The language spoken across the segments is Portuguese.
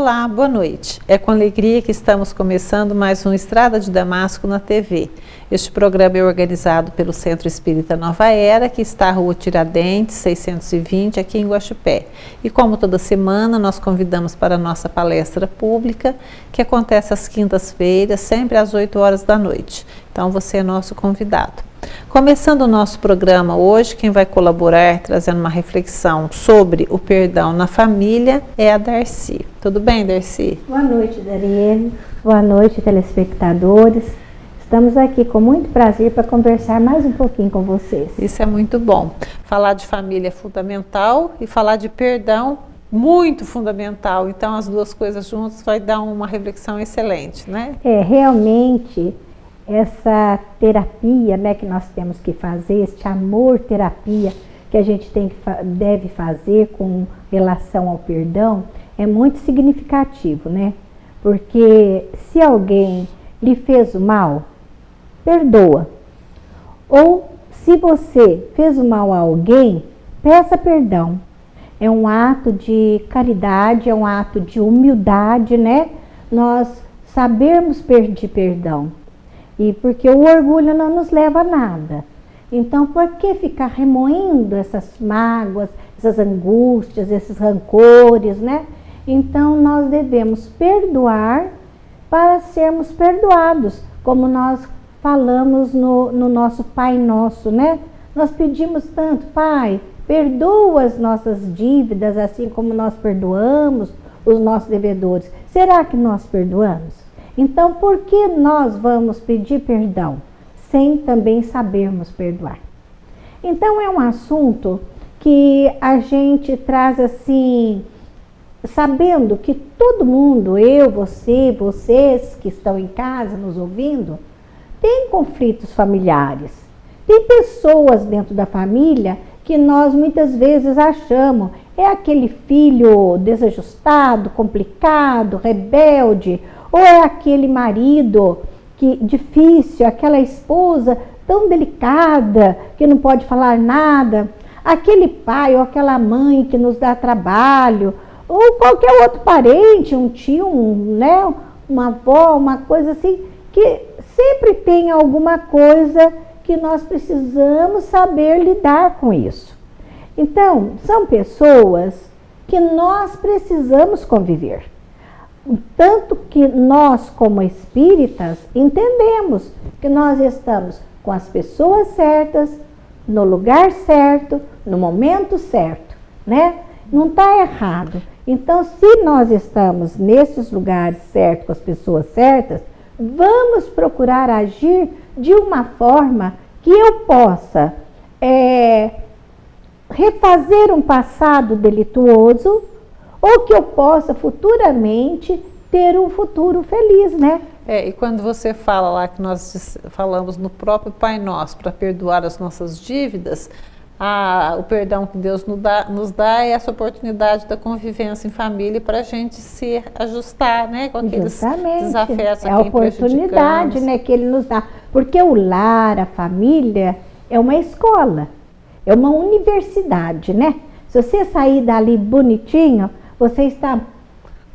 Olá, boa noite. É com alegria que estamos começando mais um Estrada de Damasco na TV. Este programa é organizado pelo Centro Espírita Nova Era, que está à Rua Tiradentes, 620, aqui em Guaxupé. E como toda semana, nós convidamos para a nossa palestra pública, que acontece às quintas-feiras, sempre às 8 horas da noite. Então, você é nosso convidado. Começando o nosso programa hoje, quem vai colaborar trazendo uma reflexão sobre o perdão na família é a Darcy. Tudo bem, Darcy? Boa noite, Dariene. Boa noite, telespectadores. Estamos aqui com muito prazer para conversar mais um pouquinho com vocês. Isso é muito bom. Falar de família é fundamental e falar de perdão muito fundamental. Então, as duas coisas juntas vai dar uma reflexão excelente, né? Realmente, essa terapia, né, que nós temos que fazer, este amor-terapia que a gente deve fazer com relação ao perdão, é muito significativo, né? Porque se alguém lhe fez o mal, perdoa. Ou se você fez o mal a alguém, peça perdão. É um ato de caridade, é um ato de humildade, né? Nós sabermos pedir perdão. E porque o orgulho não nos leva a nada. Então, por que ficar remoendo essas mágoas, essas angústias, esses rancores, né? Então, nós devemos perdoar para sermos perdoados, como nós falamos no nosso Pai Nosso, né? Nós pedimos tanto, Pai, perdoa as nossas dívidas, assim como nós perdoamos os nossos devedores. Será que nós perdoamos? Então, por que nós vamos pedir perdão sem também sabermos perdoar? Então, é um assunto que a gente traz assim, sabendo que todo mundo, eu, você, vocês que estão em casa nos ouvindo, tem conflitos familiares. Tem pessoas dentro da família que nós muitas vezes achamos é aquele filho desajustado, complicado, rebelde, ou é aquele marido que difícil, aquela esposa tão delicada que não pode falar nada, aquele pai ou aquela mãe que nos dá trabalho, ou qualquer outro parente, um tio, né, uma avó, uma coisa assim, que sempre tem alguma coisa que nós precisamos saber lidar com isso. Então, são pessoas que nós precisamos conviver. Tanto que nós, como espíritas, entendemos que nós estamos com as pessoas certas, no lugar certo, no momento certo, né? Não está errado. Então, se nós estamos nesses lugares certos, com as pessoas certas, vamos procurar agir de uma forma que eu possa refazer um passado delituoso, ou que eu possa futuramente ter um futuro feliz, né? E quando você fala lá que nós falamos no próprio Pai Nosso para perdoar as nossas dívidas, o perdão que Deus nos dá é essa oportunidade da convivência em família para a gente se ajustar, né? Com aqueles desafetos. É a oportunidade, né, que Ele nos dá. Porque o lar, a família, é uma escola, é uma universidade, né? Se você sair dali bonitinho, você está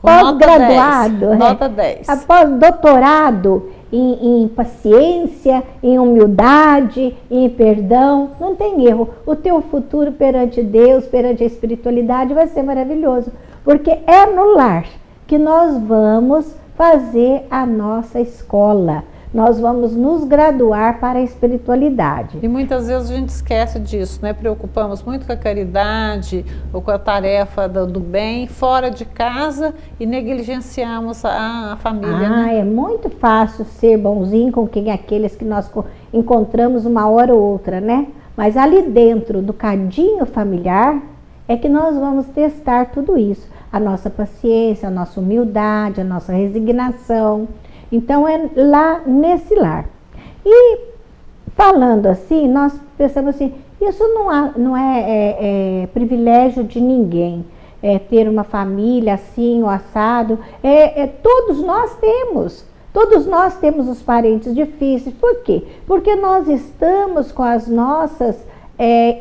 pós-graduado, nota 10. Pós-doutorado em paciência, em humildade, em perdão. Não tem erro. O teu futuro perante Deus, perante a espiritualidade vai ser maravilhoso. Porque é no lar que nós vamos fazer a nossa escola. Nós vamos nos graduar para a espiritualidade. E muitas vezes a gente esquece disso, né? Preocupamos muito com a caridade ou com a tarefa do bem fora de casa e negligenciamos a família. Né? É muito fácil ser bonzinho com aqueles que nós encontramos uma hora ou outra, né? Mas ali dentro do cadinho familiar é que nós vamos testar tudo isso. A nossa paciência, a nossa humildade, a nossa resignação. Então, é lá nesse lar. E falando assim, nós pensamos assim, isso não é privilégio de ninguém, ter uma família assim, o assado. Todos nós temos os parentes difíceis. Por quê? Porque nós estamos com as nossas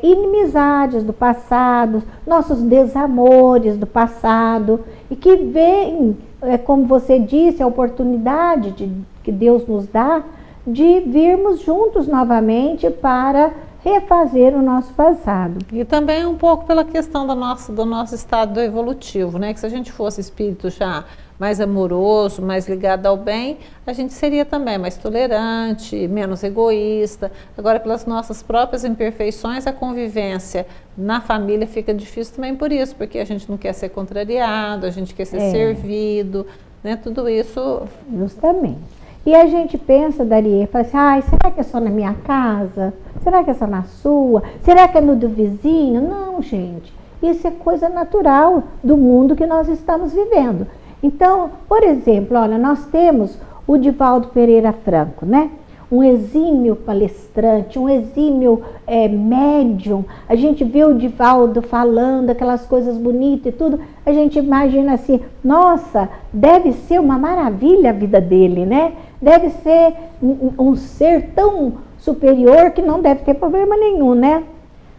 inimizades do passado, nossos desamores do passado. e que veem, como você disse, a oportunidade que Deus nos dá de virmos juntos novamente para refazer o nosso passado. E também um pouco pela questão do nosso estado evolutivo, né? Que se a gente fosse espírito já mais amoroso, mais ligado ao bem, a gente seria também mais tolerante, menos egoísta. Agora, pelas nossas próprias imperfeições, a convivência na família fica difícil também por isso, porque a gente não quer ser contrariado, a gente quer ser servido, né? Tudo isso... Justamente. E a gente pensa, Daria, fala assim, ai, será que é só na minha casa? Será que é só na sua? Será que é no do vizinho? Não, gente. Isso é coisa natural do mundo que nós estamos vivendo. Então, por exemplo, olha, nós temos o Divaldo Pereira Franco, né? Um exímio palestrante, um exímio médium. A gente vê o Divaldo falando aquelas coisas bonitas e tudo, a gente imagina assim, nossa, deve ser uma maravilha a vida dele, né? Deve ser um ser tão superior que não deve ter problema nenhum, né?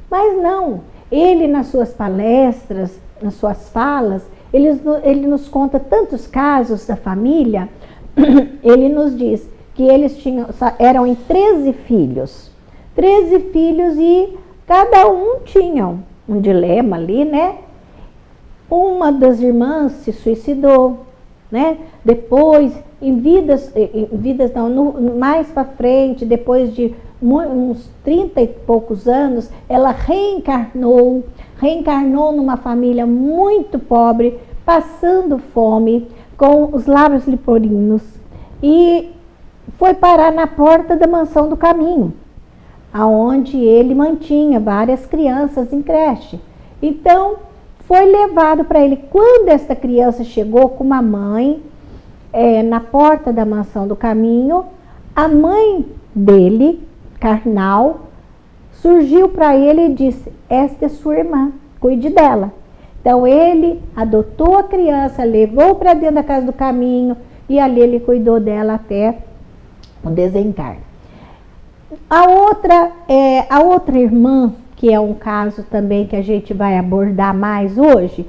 Mas não, ele nas suas palestras, nas suas falas, ele nos conta tantos casos da família, ele nos diz que eles eram em 13 filhos. 13 filhos e cada um tinha um dilema ali, né? Uma das irmãs se suicidou, né? Depois, mais para frente, depois de uns 30 e poucos anos, ela reencarnou numa família muito pobre, passando fome, com os lábios leporinhos, e foi parar na porta da Mansão do Caminho, aonde ele mantinha várias crianças em creche. Então, foi levado para ele. Quando esta criança chegou com uma mãe na porta da Mansão do Caminho, a mãe dele, carnal, surgiu para ele e disse, esta é sua irmã, cuide dela. Então ele adotou a criança, levou para dentro da Casa do Caminho e ali ele cuidou dela até o desencarne. A outra irmã, que é um caso também que a gente vai abordar mais hoje,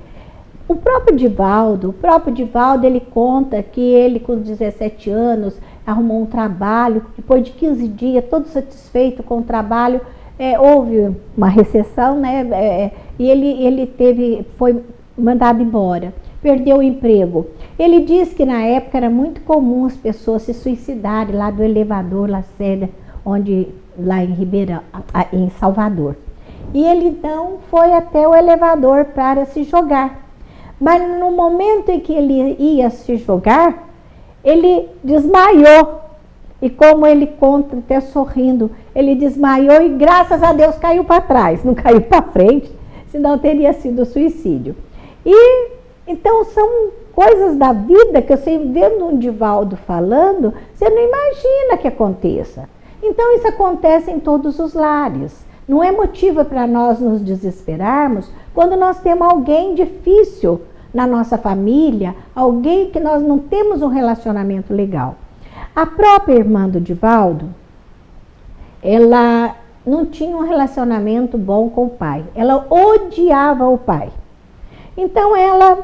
o próprio Divaldo, ele conta que ele com 17 anos arrumou um trabalho, depois de 15 dias, todo satisfeito com o trabalho, houve uma recessão, né? E ele foi mandado embora, perdeu o emprego. Ele diz que na época era muito comum as pessoas se suicidarem lá do elevador Lacerda, lá em Ribeirão, em Salvador. E ele então foi até o elevador para se jogar. Mas no momento em que ele ia se jogar, ele desmaiou. E como ele conta, até sorrindo, ele desmaiou e graças a Deus caiu para trás, não caiu para frente, senão teria sido suicídio. E então são coisas da vida que você vendo um Divaldo falando, você não imagina que aconteça. Então isso acontece em todos os lares. Não é motivo para nós nos desesperarmos quando nós temos alguém difícil na nossa família, alguém que nós não temos um relacionamento legal. A própria irmã do Divaldo, ela não tinha um relacionamento bom com o pai. Ela odiava o pai. Então ela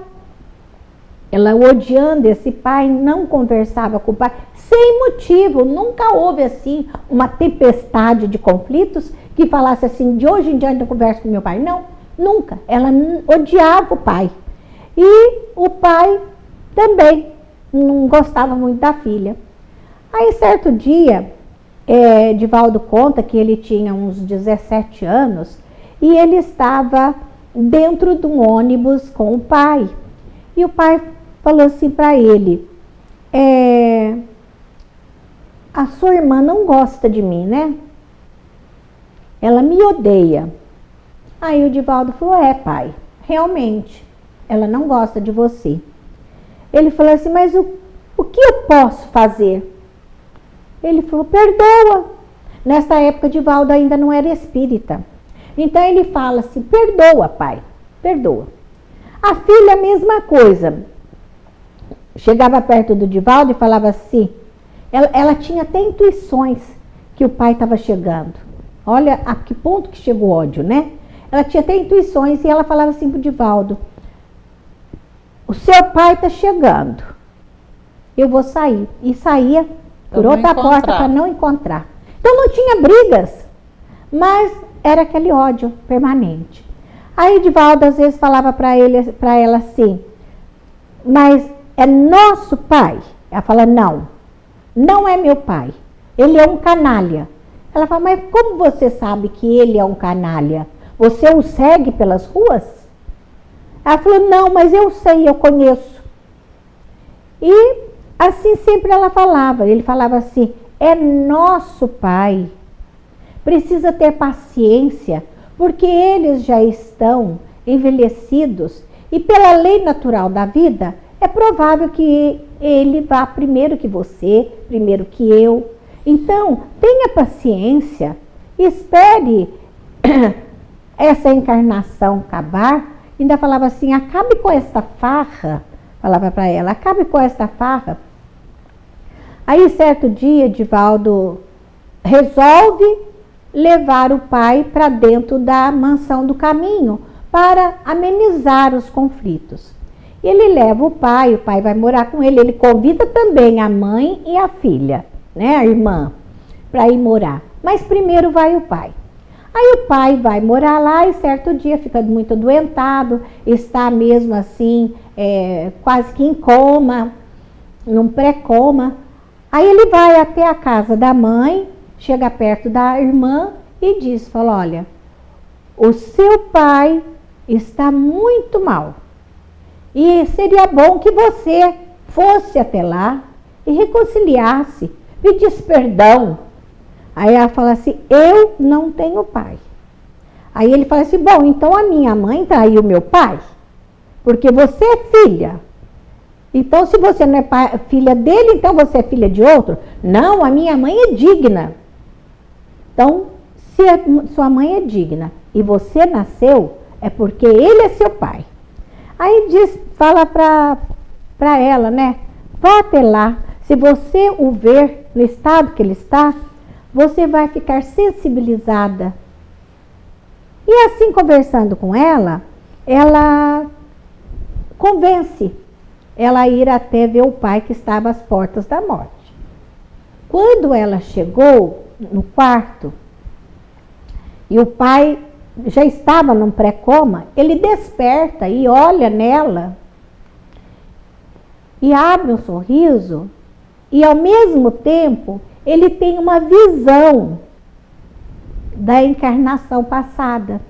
odiando esse pai, não conversava com o pai, sem motivo. Nunca houve assim uma tempestade de conflitos que falasse assim, de hoje em diante eu converso com meu pai. Não, nunca. Ela odiava o pai. E o pai também não gostava muito da filha. Aí, certo dia, Divaldo conta que ele tinha uns 17 anos e ele estava dentro de um ônibus com o pai. E o pai falou assim para ele, a sua irmã não gosta de mim, né? Ela me odeia. Aí o Divaldo falou, pai, realmente, ela não gosta de você. Ele falou assim, mas o que eu posso fazer? Ele falou, perdoa. Nesta época, Divaldo ainda não era espírita. Então ele fala assim, perdoa, pai, perdoa. A filha, a mesma coisa. Chegava perto do Divaldo e falava assim, ela tinha até intuições que o pai estava chegando. Olha a que ponto que chegou o ódio, né? Ela tinha até intuições e ela falava assim pro Divaldo, o seu pai está chegando, eu vou sair. E saía por outra porta para não encontrar. Então não tinha brigas, mas era aquele ódio permanente. Aí Edivaldo às vezes falava para ela assim, mas é nosso pai? Ela fala, não, não é meu pai, ele é um canalha. Ela fala, mas como você sabe que ele é um canalha? Você o segue pelas ruas? Ela falou, não, mas eu sei, eu conheço. E assim sempre ela falava, ele falava assim, é nosso pai. Precisa ter paciência, porque eles já estão envelhecidos e pela lei natural da vida, é provável que ele vá primeiro que você, primeiro que eu. Então, tenha paciência, espere essa encarnação acabar. Ainda falava assim, acabe com esta farra, falava para ela, acabe com esta farra. Aí, certo dia, Edivaldo resolve levar o pai para dentro da mansão do caminho para amenizar os conflitos. Ele leva o pai vai morar com ele convida também a mãe e a filha, né, a irmã, para ir morar. Mas primeiro vai o pai. Aí o pai vai morar lá e certo dia fica muito adoentado, está mesmo assim, quase que em coma, num pré-coma. Aí ele vai até a casa da mãe, chega perto da irmã e diz, fala, olha, o seu pai está muito mal. E seria bom que você fosse até lá e reconciliasse, pedisse perdão. Aí ela fala assim, eu não tenho pai. Aí ele fala assim, bom, então a minha mãe traiu meu pai, porque você é filha. Então se você não é filha dele, então você é filha de outro? Não, a minha mãe é digna. Então, se sua mãe é digna e você nasceu, é porque ele é seu pai. Aí fala para ela, né? Vá até lá. Se você o ver no estado que ele está, você vai ficar sensibilizada. E assim, conversando com ela, ela convence ela a ir até ver o pai que estava às portas da morte. Quando ela chegou no quarto, e o pai já estava num pré-coma, ele desperta e olha nela e abre um sorriso e ao mesmo tempo ele tem uma visão da encarnação passada.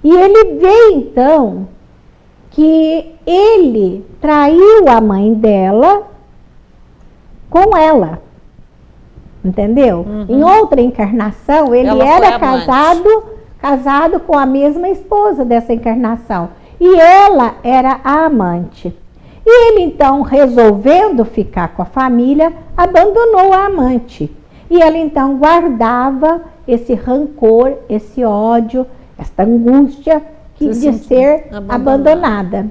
E ele vê então que ele traiu a mãe dela com ela. Entendeu? Uhum. Em outra encarnação ele era casado com a mesma esposa dessa encarnação. E ela era a amante. E ele então, resolvendo ficar com a família, abandonou a amante. E ela então guardava esse rancor, esse ódio, essa angústia de ser abandonada.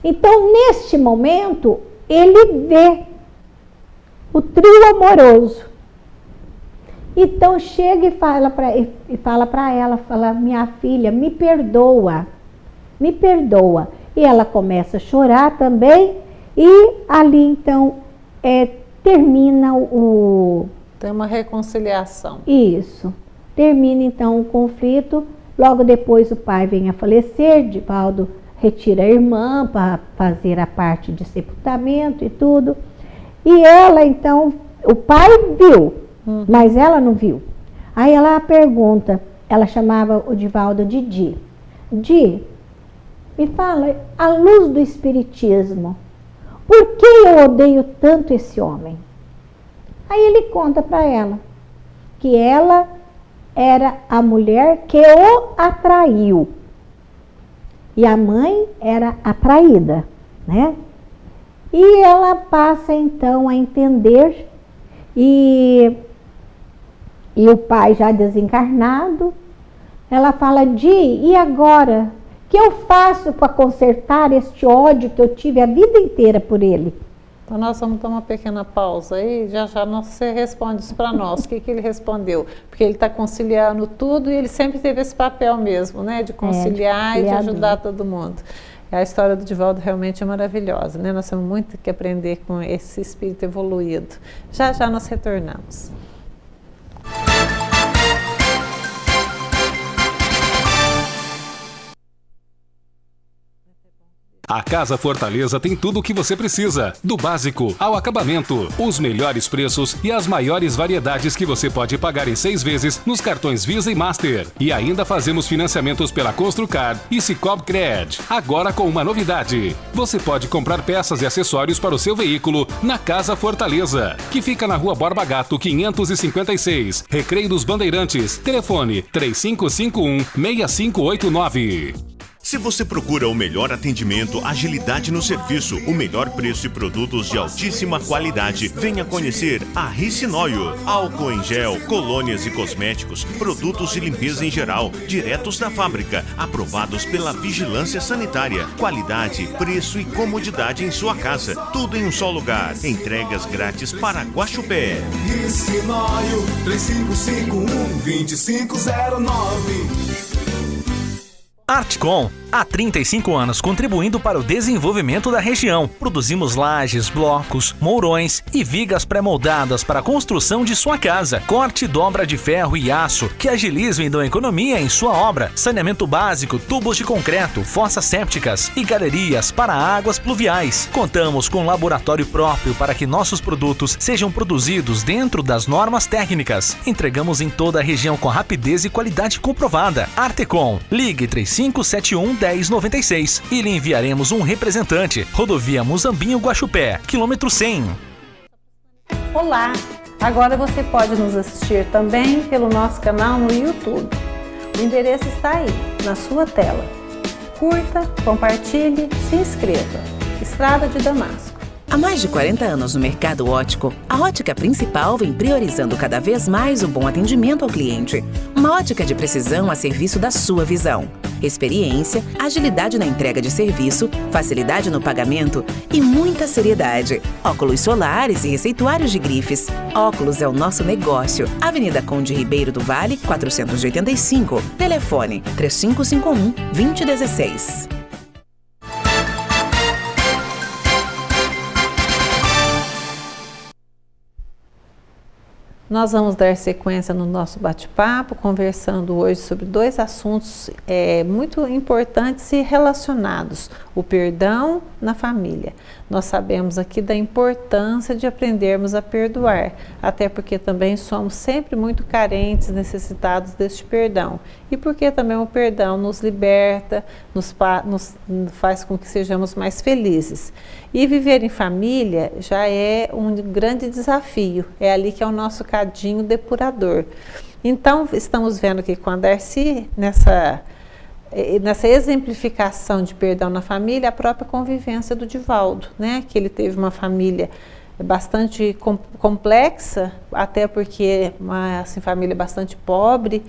Então, neste momento, ele vê o trio amoroso. Então chega e fala para ela, fala, minha filha, me perdoa, me perdoa. E ela começa a chorar também, e ali então termina Tem uma reconciliação. Isso. Termina então o conflito, logo depois o pai vem a falecer, Edivaldo retira a irmã para fazer a parte de sepultamento e tudo. E ela então, o pai viu, mas ela não viu. Aí ela pergunta, ela chamava o Edivaldo de Di. Di, me fala, à luz do espiritismo, por que eu odeio tanto esse homem? Aí ele conta para ela que ela era a mulher que o atraiu. E a mãe era atraída, né? E ela passa então a entender, e o pai já desencarnado, ela fala, e agora? O que eu faço para consertar este ódio que eu tive a vida inteira por ele? Então nós vamos dar uma pequena pausa aí, já você responde isso para nós, o que ele respondeu? Porque ele está conciliando tudo e ele sempre teve esse papel mesmo, né, de conciliar e de ajudar todo mundo. A história do Divaldo realmente é maravilhosa, né? Nós temos muito que aprender com esse espírito evoluído. Já já nós retornamos. A Casa Fortaleza tem tudo o que você precisa, do básico ao acabamento, os melhores preços e as maiores variedades que você pode pagar em 6 vezes nos cartões Visa e Master. E ainda fazemos financiamentos pela Construcar e Sicoob Cred. Agora com uma novidade: você pode comprar peças e acessórios para o seu veículo na Casa Fortaleza, que fica na Rua Borba Gato 556, Recreio dos Bandeirantes. Telefone 3551-6589. Se você procura o melhor atendimento, agilidade no serviço, o melhor preço e produtos de altíssima qualidade, venha conhecer a Ricinóio. Álcool em gel, colônias e cosméticos, produtos de limpeza em geral, diretos da fábrica, aprovados pela Vigilância Sanitária. Qualidade, preço e comodidade em sua casa. Tudo em um só lugar. Entregas grátis para Guaxupé. Ricinóio 3551-2509. Artcom, há 35 anos contribuindo para o desenvolvimento da região. Produzimos lajes, blocos, mourões e vigas pré-moldadas para a construção de sua casa. Corte e dobra de ferro e aço que agilizam e dão economia em sua obra. Saneamento básico, tubos de concreto, fossas sépticas e galerias para águas pluviais. Contamos com um laboratório próprio para que nossos produtos sejam produzidos dentro das normas técnicas. Entregamos em toda a região com rapidez e qualidade comprovada. Artecom, ligue 3571-1096 e lhe enviaremos um representante. Rodovia Muzambinho Guaxupé, quilômetro 100. Olá! Agora você pode nos assistir também pelo nosso canal no YouTube. O endereço está aí, na sua tela. Curta, compartilhe, se inscreva. Estrada de Damasco. Há mais de 40 anos no mercado óptico, a Ótica Principal vem priorizando cada vez mais o bom atendimento ao cliente. Uma ótica de precisão a serviço da sua visão. Experiência, agilidade na entrega de serviço, facilidade no pagamento e muita seriedade. Óculos solares e receituários de grifes. Óculos é o nosso negócio. Avenida Conde Ribeiro do Vale, 485. Telefone 3551-2016. Nós vamos dar sequência no nosso bate-papo, conversando hoje sobre dois assuntos muito importantes e relacionados: o perdão na família. Nós sabemos aqui da importância de aprendermos a perdoar, até porque também somos sempre muito carentes, necessitados deste perdão. E porque também o perdão nos liberta, nos faz com que sejamos mais felizes. E viver em família já é um grande desafio, é ali que é o nosso cadinho depurador. Então, estamos vendo aqui com a Darcy, nessa exemplificação de perdão na família, a própria convivência do Divaldo, né? Que ele teve uma família bastante complexa, até porque uma família bastante pobre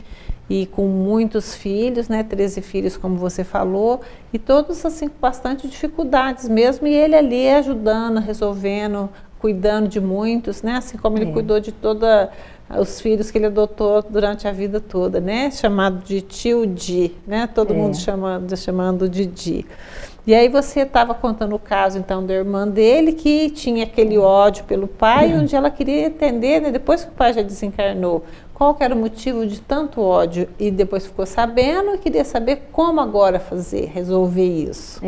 e com muitos filhos, né? 13 filhos, como você falou, e todos assim com bastante dificuldades mesmo, e ele ali ajudando, resolvendo, cuidando de muitos, né? Assim como ele cuidou de todos os filhos que ele adotou durante a vida toda, né? Chamado de tio Di, né? Todo mundo chamando de Di. E aí você estava contando o caso, então, da irmã dele, que tinha aquele ódio pelo pai, onde ela queria entender, né? Depois que o pai já desencarnou, qual que era o motivo de tanto ódio, e depois ficou sabendo e queria saber como agora resolver isso.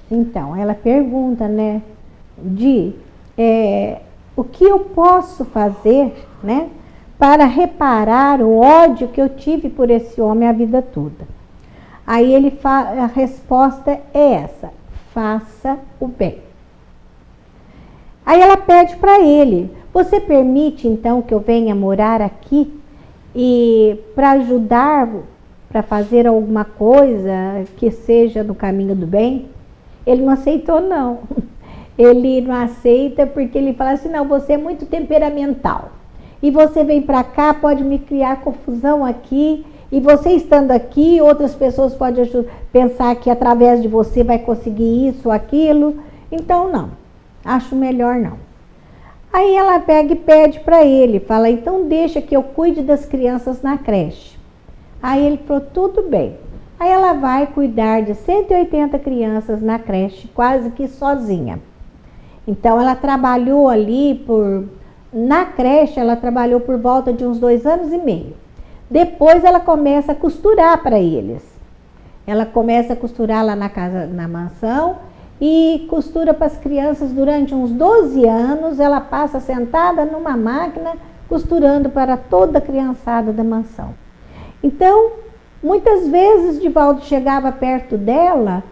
Então, ela pergunta, né, o que eu posso fazer, né, para reparar o ódio que eu tive por esse homem a vida toda. Aí a resposta é essa: faça o bem. Aí ela pede para ele: você permite então que eu venha morar aqui e para ajudar, para fazer alguma coisa que seja no caminho do bem? Ele não aceitou, não. Ele não aceita porque ele fala assim: não, você é muito temperamental. E você vem para cá, pode me criar confusão aqui. E você estando aqui, outras pessoas podem pensar que através de você vai conseguir isso ou aquilo. Então, não. Acho melhor não. Aí ela pega e pede para ele. Fala: então deixa que eu cuide das crianças na creche. Aí ele falou: tudo bem. Aí ela vai cuidar de 180 crianças na creche, quase que sozinha. Então ela trabalhou ali na creche, ela trabalhou por volta de uns 2 anos e meio. Depois ela começa a costurar para eles. Ela começa a costurar lá na casa, na mansão, e costura para as crianças durante uns 12 anos. Ela passa sentada numa máquina, costurando para toda a criançada da mansão. Então, muitas vezes Divaldo chegava perto dela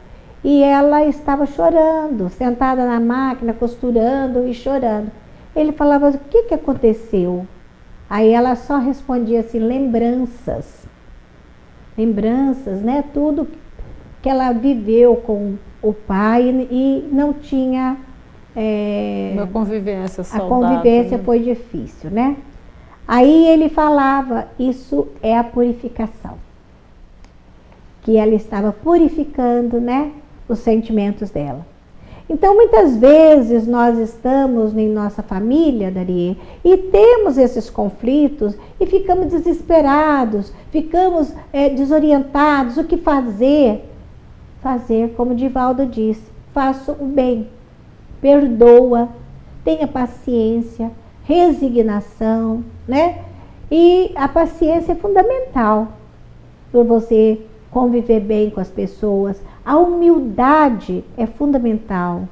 e ela estava chorando, sentada na máquina, costurando e chorando. Ele falava: o que aconteceu? Aí ela só respondia assim: lembranças. Lembranças, né? Tudo que ela viveu com o pai e não tinha... Uma convivência saudável. A convivência, né? Foi difícil, né? Aí ele falava: isso é a purificação. Que ela estava purificando, né, os sentimentos dela. Então, muitas vezes nós estamos em nossa família, Darie, e temos esses conflitos e ficamos desesperados, ficamos desorientados. O que fazer? Fazer como Divaldo disse: faça o bem, perdoa, tenha paciência, resignação, né? E a paciência é fundamental para você conviver bem com as pessoas. A humildade é fundamental.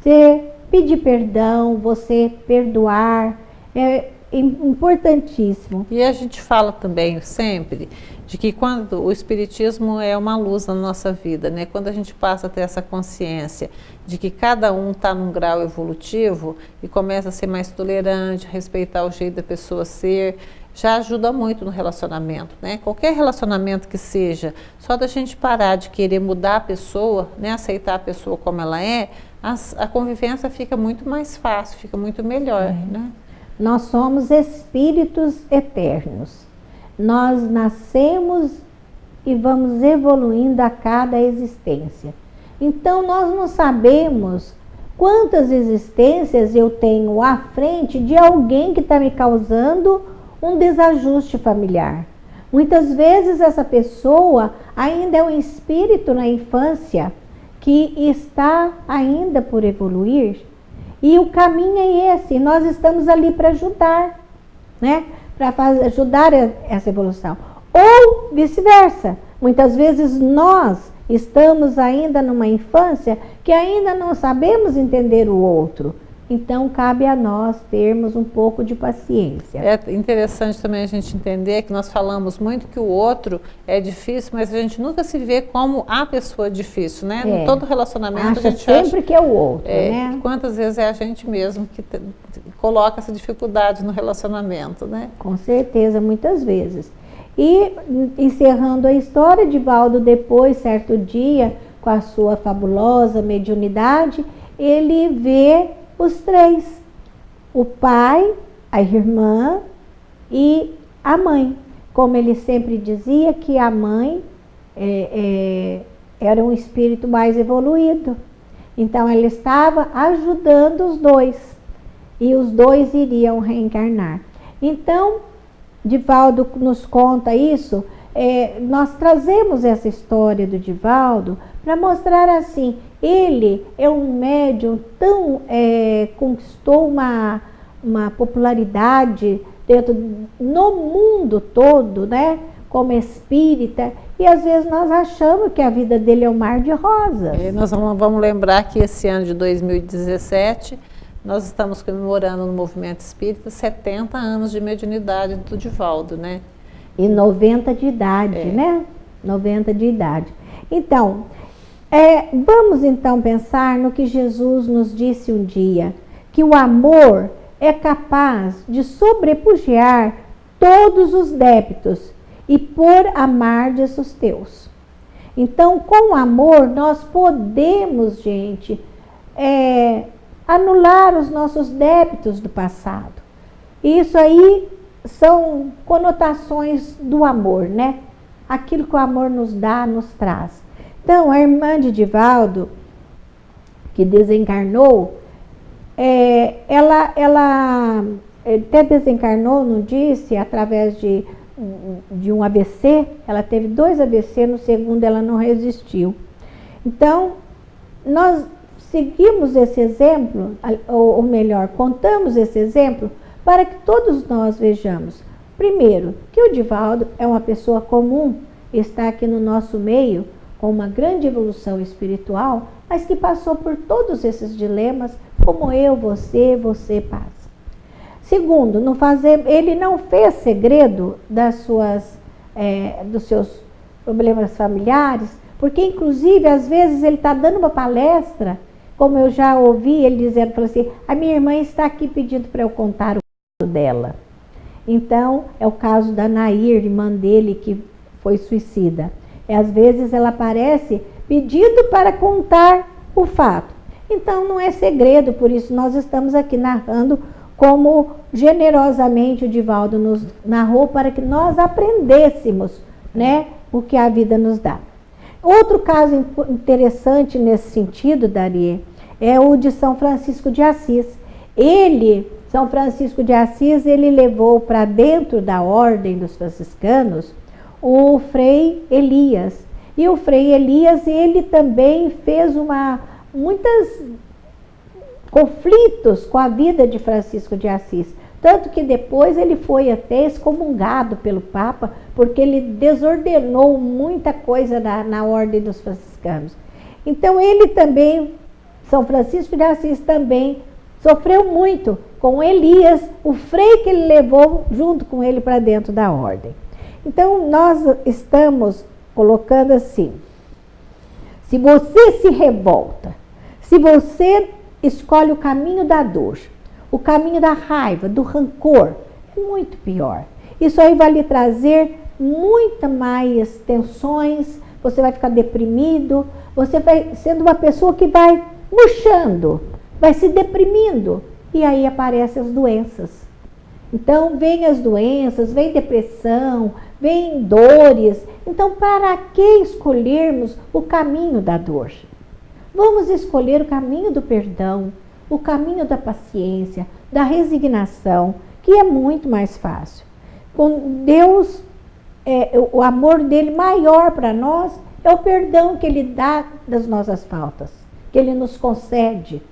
Você pedir perdão, você perdoar, é importantíssimo. E a gente fala também sempre de que quando o Espiritismo é uma luz na nossa vida, né? Quando a gente passa a ter essa consciência de que cada um está num grau evolutivo e começa a ser mais tolerante, respeitar o jeito da pessoa ser, já ajuda muito no relacionamento, né? Qualquer relacionamento que seja, só da gente parar de querer mudar a pessoa, né? Aceitar a pessoa como ela é, a convivência fica muito mais fácil, fica muito melhor, né? Nós somos espíritos eternos. Nós nascemos e vamos evoluindo a cada existência. Então nós não sabemos quantas existências eu tenho à frente de alguém que está me causando um desajuste familiar. Muitas vezes essa pessoa ainda é um espírito na infância que está ainda por evoluir, e o caminho é esse. Nós estamos ali para ajudar, né? Para ajudar essa evolução. Ou vice-versa. Muitas vezes nós estamos ainda numa infância que ainda não sabemos entender o outro. Então, cabe a nós termos um pouco de paciência. É interessante também a gente entender que nós falamos muito que o outro é difícil, mas a gente nunca se vê como a pessoa difícil, né? Em todo relacionamento a gente sempre acha que é o outro, né? Quantas vezes é a gente mesmo que coloca essa dificuldade no relacionamento, né? Com certeza, muitas vezes. E, encerrando a história, Divaldo, depois, certo dia, com a sua fabulosa mediunidade, ele vê os 3, o pai, a irmã e a mãe. Como ele sempre dizia, que a mãe era um espírito mais evoluído. Então ele estava ajudando os 2, e os 2 iriam reencarnar. Então, Divaldo nos conta isso. Nós trazemos essa história do Divaldo para mostrar assim: ele é um médium conquistou uma popularidade no mundo todo, né? Como espírita, e às vezes nós achamos que a vida dele é um mar de rosas. E nós vamos lembrar que esse ano de 2017 nós estamos comemorando no Movimento Espírita 70 anos de mediunidade do Divaldo, né? E 90 de idade, né? 90 de idade. Então, vamos então pensar no que Jesus nos disse um dia, que o amor é capaz de sobrepujar todos os débitos e por amardes os teus. Então, com o amor, nós podemos, gente, anular os nossos débitos do passado. Isso aí são conotações do amor, né? Aquilo que o amor nos dá, nos traz. Então, a irmã de Divaldo, que desencarnou, ela até desencarnou, não disse, através de de um AVC, ela teve 2 AVC, no segundo ela não resistiu. Então, nós seguimos esse exemplo, ou melhor, contamos esse exemplo, para que todos nós vejamos, primeiro, que o Divaldo é uma pessoa comum, está aqui no nosso meio, com uma grande evolução espiritual, mas que passou por todos esses dilemas, como eu, você passa. Segundo, ele não fez segredo dos seus problemas familiares, porque inclusive às vezes ele está dando uma palestra, como eu já ouvi ele dizendo, falou assim, a minha irmã está aqui pedindo para eu contar o caso dela. Então, é o caso da Nair, irmã dele, que foi suicida. Às vezes ela aparece pedindo para contar o fato. Então, não é segredo, por isso nós estamos aqui narrando como generosamente o Divaldo nos narrou para que nós aprendêssemos, né, o que a vida nos dá. Outro caso interessante nesse sentido, Darie, é o de São Francisco de Assis. São Francisco de Assis, ele levou para dentro da ordem dos franciscanos o Frei Elias. E o Frei Elias, ele também fez muitos conflitos com a vida de Francisco de Assis. Tanto que depois ele foi até excomungado pelo Papa, porque ele desordenou muita coisa na ordem dos franciscanos. Então ele também, São Francisco de Assis também, sofreu muito com Elias, o frei que ele levou junto com ele para dentro da ordem. Então nós estamos colocando assim, se você se revolta, se você escolhe o caminho da dor, o caminho da raiva, do rancor, é muito pior. Isso aí vai lhe trazer muita mais tensões, você vai ficar deprimido, você vai sendo uma pessoa que vai murchando, vai se deprimindo, e aí aparecem as doenças. Então, vem as doenças, vem depressão, vem dores. Então, para que escolhermos o caminho da dor? Vamos escolher o caminho do perdão, o caminho da paciência, da resignação, que é muito mais fácil. Com Deus, o amor dele maior para nós é o perdão que ele dá das nossas faltas, que ele nos concede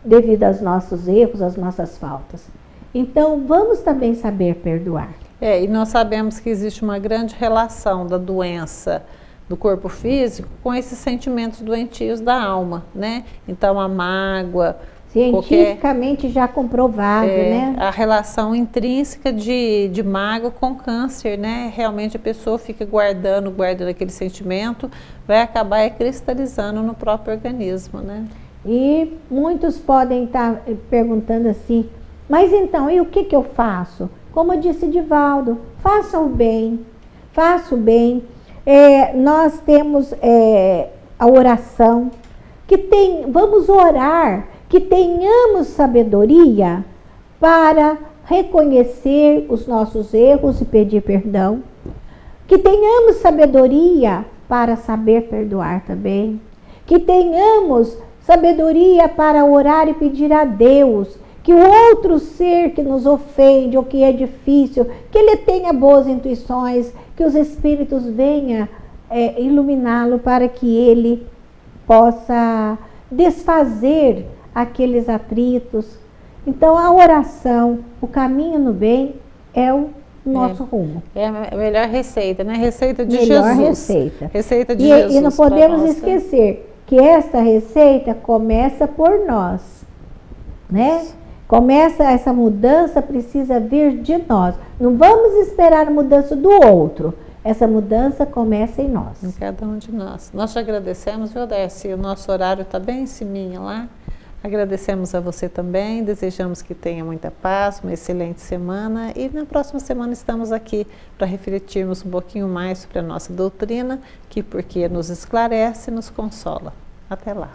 devido aos nossos erros, às nossas faltas. Então, vamos também saber perdoar. E nós sabemos que existe uma grande relação da doença do corpo físico com esses sentimentos doentios da alma, né? Então, a mágoa... Cientificamente já comprovado, né? A relação intrínseca de mágoa com câncer, né? Realmente a pessoa fica guardando aquele sentimento, vai acabar cristalizando no próprio organismo, né? E muitos podem estar perguntando assim, mas então, e o que eu faço? Como disse Divaldo, faça o bem, faça o bem. Nós temos a oração, vamos orar, que tenhamos sabedoria para reconhecer os nossos erros e pedir perdão, que tenhamos sabedoria para saber perdoar também, que tenhamos sabedoria para orar e pedir a Deus que o outro ser que nos ofende ou que é difícil, que ele tenha boas intuições, que os espíritos venham iluminá-lo para que ele possa desfazer aqueles atritos. Então a oração, o caminho no bem é o nosso rumo. É a melhor receita, né? Receita de melhor Jesus. Receita. Receita de Jesus. E não podemos esquecer que esta receita começa por nós, né? Essa mudança precisa vir de nós. Não vamos esperar a mudança do outro. Essa mudança começa em nós. Em cada um de nós. Nós te agradecemos, viu, Darcy? O nosso horário está bem em ciminha lá. Agradecemos a você também, desejamos que tenha muita paz, uma excelente semana e na próxima semana estamos aqui para refletirmos um pouquinho mais sobre a nossa doutrina, que porque nos esclarece, nos consola. Até lá.